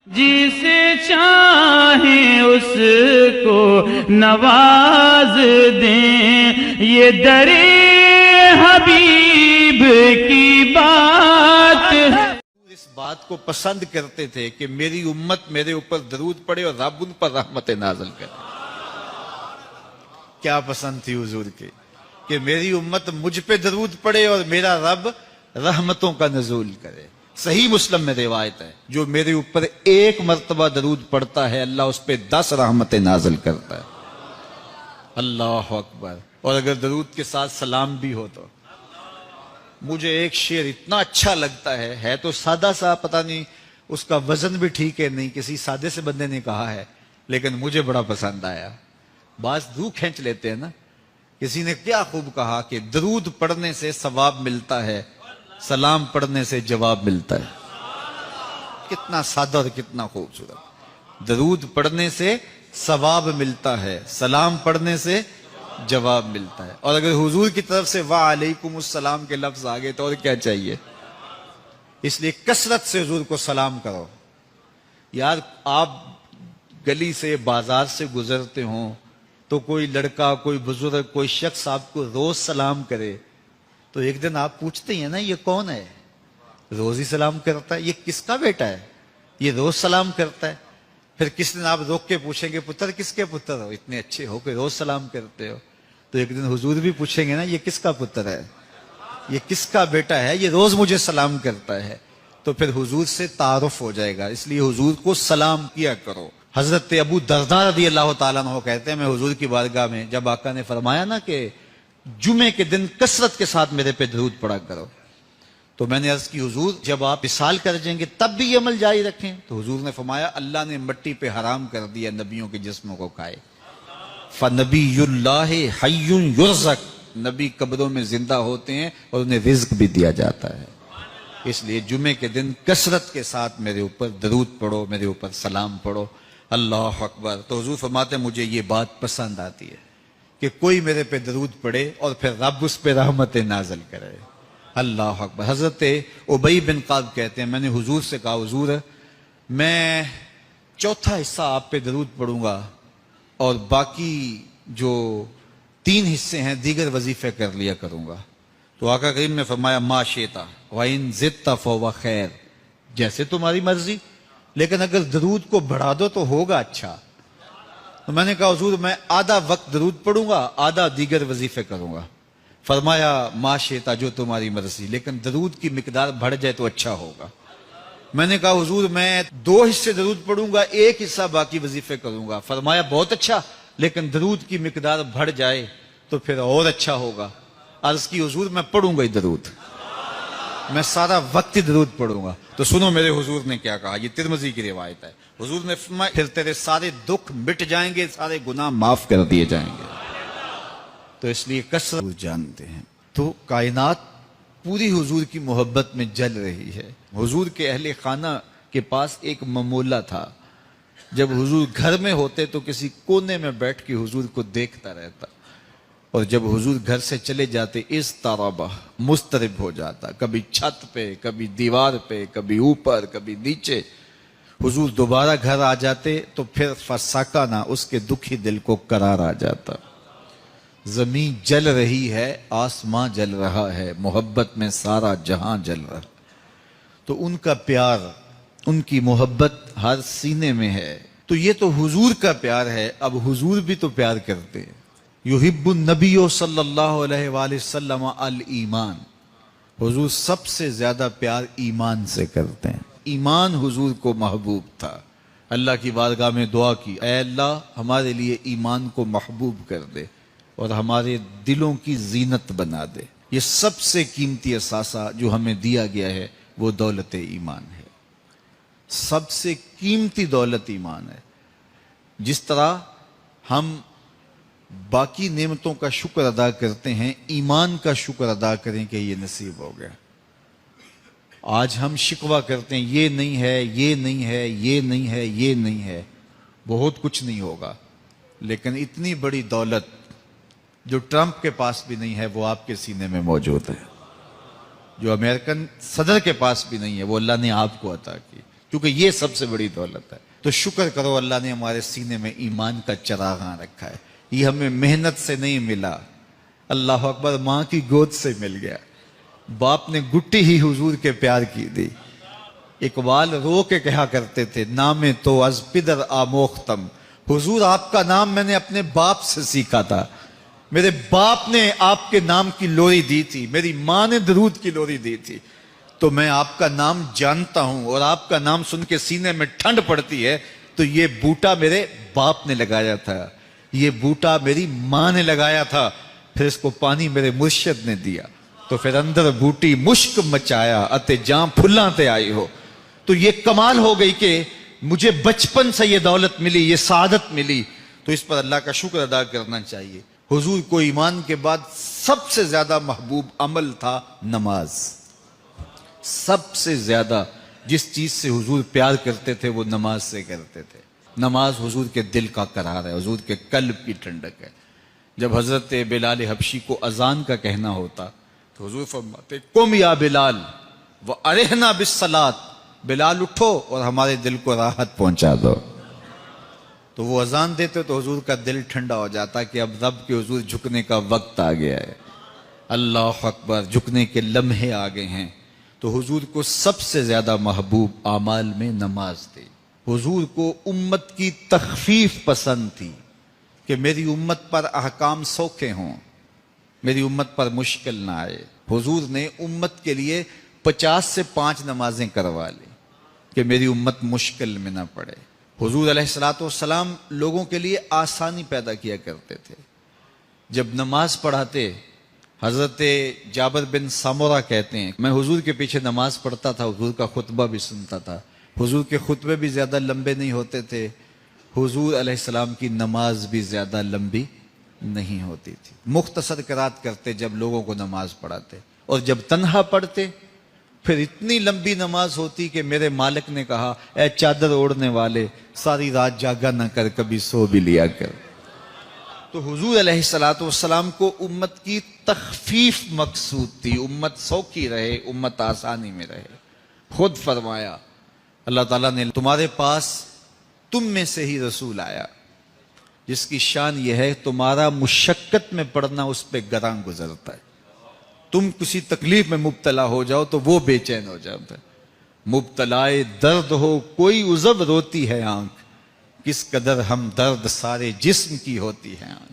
جسے چاہیں اس کو نواز دیں، یہ درِ حبیب کی بات ہے۔ اس بات کو پسند کرتے تھے کہ میری امت میرے اوپر درود پڑے اور رب ان پر رحمت نازل کرے۔ کیا پسند تھی حضور کی کہ میری امت مجھ پہ درود پڑے اور میرا رب رحمتوں کا نزول کرے۔ صحیح مسلم میں روایت ہے، جو میرے اوپر ایک مرتبہ درود پڑتا ہے اللہ اس پہ 10 رحمتیں نازل کرتا ہے۔ اللہ اکبر۔ اور اگر درود کے ساتھ سلام بھی ہو تو مجھے ایک شعر اتنا اچھا لگتا ہے تو سادہ سا، پتہ نہیں اس کا وزن بھی ٹھیک ہے نہیں، کسی سادے سے بندے نے کہا ہے، لیکن مجھے بڑا پسند آیا۔ بعض روح کھینچ لیتے ہیں نا۔ کسی نے کیا خوب کہا کہ درود پڑھنے سے ثواب ملتا ہے، سلام پڑھنے سے جواب ملتا ہے۔ کتنا سادہ اور کتنا خوبصورت۔ درود پڑھنے سے ثواب ملتا ہے، سلام پڑھنے سے جواب ملتا ہے۔ اور اگر حضور کی طرف سے وعلیکم السلام کے لفظ آگے تو اور کیا چاہیے؟ اس لیے کثرت سے حضور کو سلام کرو۔ یار آپ گلی سے بازار سے گزرتے ہوں تو کوئی لڑکا، کوئی بزرگ، کوئی شخص آپ کو روز سلام کرے تو ایک دن آپ پوچھتے ہیں نا یہ کون ہے؟ روز ہی سلام کرتا ہے، یہ کس کا بیٹا ہے؟ یہ روز سلام کرتا ہے۔ پھر کس دن آپ روک کے پوچھیں گے پتر کس کے پتر ہو؟ اتنے اچھے ہو کہ روز سلام کرتے ہو۔ تو ایک دن حضور بھی پوچھیں گے نا یہ کس کا پتر ہے، یہ کس کا بیٹا ہے، یہ روز مجھے سلام کرتا ہے۔ تو پھر حضور سے تعارف ہو جائے گا۔ اس لیے حضور کو سلام کیا کرو۔ حضرت ابو درداء رضی اللہ تعالیٰ عنہ کہتے ہیں، میں حضور کی بارگاہ میں جب آقا نے فرمایا نا کہ جمعے کے دن کثرت کے ساتھ میرے پہ درود پڑا کرو، تو میں نے عرض کی حضور جب آپ وصال کر جائیں گے تب بھی یہ عمل جاری رکھیں؟ تو حضور نے فرمایا اللہ نے مٹی پہ حرام کر دیا نبیوں کے جسموں کو کھائے۔ فنبی اللہ حی یرزق، نبی قبروں میں زندہ ہوتے ہیں اور انہیں رزق بھی دیا جاتا ہے۔ اس لیے جمعے کے دن کثرت کے ساتھ میرے اوپر درود پڑھو، میرے اوپر سلام پڑھو۔ اللہ اکبر۔ تو حضور فرماتے ہیں مجھے یہ بات پسند آتی ہے کہ کوئی میرے پہ درود پڑے اور پھر رب اس پہ رحمت نازل کرے۔ اللہ اکبر۔ حضرت ابی بن کعب کہتے ہیں میں نے حضور سے کہا حضور میں چوتھا حصہ آپ پہ درود پڑھوں گا اور باقی جو 3 حصے ہیں دیگر وظیفے کر لیا کروں گا۔ تو آقا کریم نے فرمایا ما شئتا وَإِن زِدْتَ فَهُوَ خَيْرٌ، جیسے تمہاری مرضی، لیکن اگر درود کو بڑھا دو تو ہوگا اچھا۔ تو میں نے کہا حضور میں آدھا وقت درود پڑھوں گا، آدھا دیگر وظیفے کروں گا۔ فرمایا ما شئتا، جو تمہاری مرضی، لیکن درود کی مقدار بڑھ جائے تو اچھا ہوگا۔ میں نے کہا حضور میں 2 حصے درود پڑھوں گا، 1 حصہ باقی وظیفے کروں گا۔ فرمایا بہت اچھا، لیکن درود کی مقدار بڑھ جائے تو پھر اور اچھا ہوگا۔ عرض کی حضور میں پڑھوں گا ہی درود، میں سارا وقت ہی درود پڑھوں گا۔ تو سنو میرے حضور نے کیا کہا، یہ ترمذی کی روایت ہے۔ حضور نے فرمایا پھر تیرے سارے دکھ مٹ جائیں گے، سارے گناہ معاف کر دیے جائیں گے۔ تو اس لیے کثرت جانتے ہیں تو کائنات پوری حضور کی محبت میں جل رہی ہے۔ حضور کے اہل خانہ کے پاس ایک ممولہ تھا، جب حضور گھر میں ہوتے تو کسی کونے میں بیٹھ کے حضور کو دیکھتا رہتا، اور جب حضور گھر سے چلے جاتے اضطربہ، مضطرب ہو جاتا، کبھی چھت پہ، کبھی دیوار پہ، کبھی اوپر، کبھی نیچے۔ حضور دوبارہ گھر آ جاتے تو پھر فسکنا، اس کے دکھی دل کو قرار آ جاتا۔ زمین جل رہی ہے، آسمان جل رہا ہے، محبت میں سارا جہاں جل رہا۔ تو ان کا پیار، ان کی محبت ہر سینے میں ہے۔ تو یہ تو حضور کا پیار ہے، اب حضور بھی تو پیار کرتے ہیں۔ یحب النبی صلی اللہ علیہ وآلہ وسلم الایمان، حضور سب سے زیادہ پیار ایمان سے کرتے ہیں۔ ایمان حضور کو محبوب تھا۔ اللہ کی بارگاہ میں دعا کی، اے اللہ ہمارے لیے ایمان کو محبوب کر دے اور ہمارے دلوں کی زینت بنا دے۔ یہ سب سے قیمتی اثاثہ جو ہمیں دیا گیا ہے وہ دولت ایمان ہے۔ سب سے قیمتی دولت ایمان ہے۔ جس طرح ہم باقی نعمتوں کا شکر ادا کرتے ہیں، ایمان کا شکر ادا کریں کہ یہ نصیب ہو گیا۔ آج ہم شکوہ کرتے ہیں یہ نہیں ہے، یہ نہیں ہے، یہ نہیں ہے، یہ نہیں ہے، بہت کچھ نہیں ہوگا، لیکن اتنی بڑی دولت جو ٹرمپ کے پاس بھی نہیں ہے وہ آپ کے سینے میں موجود ہے۔ جو امریکن صدر کے پاس بھی نہیں ہے وہ اللہ نے آپ کو عطا کی۔ کیونکہ یہ سب سے بڑی دولت ہے. تو شکر کرو اللہ نے ہمارے سینے میں ایمان کا چراغاں رکھا ہے. یہ ہمیں محنت سے نہیں ملا, اللہ اکبر, ماں کی گود سے مل گیا. باپ نے گٹی ہی حضور کے پیار کی دی. اقبال رو کے کہا کرتے تھے, نام تو از پدر آموختم, حضور آپ کا نام میں نے اپنے باپ سے سیکھا تھا. میرے باپ نے آپ کے نام کی لوری دی تھی, میری ماں نے درود کی لوری دی تھی, تو میں آپ کا نام جانتا ہوں. اور آپ کا نام سن کے سینے میں ٹھنڈ پڑتی ہے. تو یہ بوٹا میرے باپ نے لگایا تھا, یہ بوٹا میری ماں نے لگایا تھا, پھر اس کو پانی میرے مرشد نے دیا, تو پھر اندر بوٹی مشک مچایا, اتے جاں پھلاں تے آئی ہو. تو یہ کمال ہو گئی کہ مجھے بچپن سے یہ دولت ملی, یہ سعادت ملی, تو اس پر اللہ کا شکر ادا کرنا چاہیے. حضور کو ایمان کے بعد سب سے زیادہ محبوب عمل تھا نماز. سب سے زیادہ جس چیز سے حضور پیار کرتے تھے وہ نماز سے کرتے تھے. نماز حضور کے دل کا قرار ہے, حضور کے قلب کی ٹھنڈک ہے. جب حضرت بلال حبشی کو اذان کا کہنا ہوتا تو حضور فرماتے, قم یا بلال وارحنا بالصلاۃ, بلال اٹھو اور ہمارے دل کو راحت پہنچا دو. تو وہ اذان دیتے تو حضور کا دل ٹھنڈا ہو جاتا کہ اب رب کے حضور جھکنے کا وقت آ گیا ہے. اللہ اکبر, جھکنے کے لمحے آ گئے ہیں. تو حضور کو سب سے زیادہ محبوب اعمال میں نماز تھی. حضور کو امت کی تخفیف پسند تھی کہ میری امت پر احکام سوکھے ہوں, میری امت پر مشکل نہ آئے. حضور نے امت کے لیے 50 سے 5 نمازیں کروا لی کہ میری امت مشکل میں نہ پڑے. حضور علیہ الصلوۃ والسلام لوگوں کے لیے آسانی پیدا کیا کرتے تھے. جب نماز پڑھاتے, حضرت جابر بن سامورہ کہتے ہیں, میں حضور کے پیچھے نماز پڑھتا تھا, حضور کا خطبہ بھی سنتا تھا. حضور کے خطبے بھی زیادہ لمبے نہیں ہوتے تھے, حضور علیہ السلام کی نماز بھی زیادہ لمبی نہیں ہوتی تھی. مختصر قرات کرتے جب لوگوں کو نماز پڑھاتے, اور جب تنہا پڑھتے پھر اتنی لمبی نماز ہوتی کہ میرے مالک نے کہا, اے چادر اوڑھنے والے, ساری رات جاگا نہ کر, کبھی سو بھی لیا کر. تو حضور علیہ الصلوۃ والسلام کو امت کی تخفیف مقصود تھی, امت سوکھی رہے, امت آسانی میں رہے. خود فرمایا اللہ تعالیٰ نے, تمہارے پاس تم میں سے ہی رسول آیا جس کی شان یہ ہے تمہارا مشقت میں پڑنا اس پہ گراں گزرتا ہے. تم کسی تکلیف میں مبتلا ہو جاؤ تو وہ بے چین ہو جاتا ہے. مبتلائے درد ہو کوئی عذب روتی ہے آنکھ, کس قدر ہم درد سارے جسم کی ہوتی ہے آنکھ.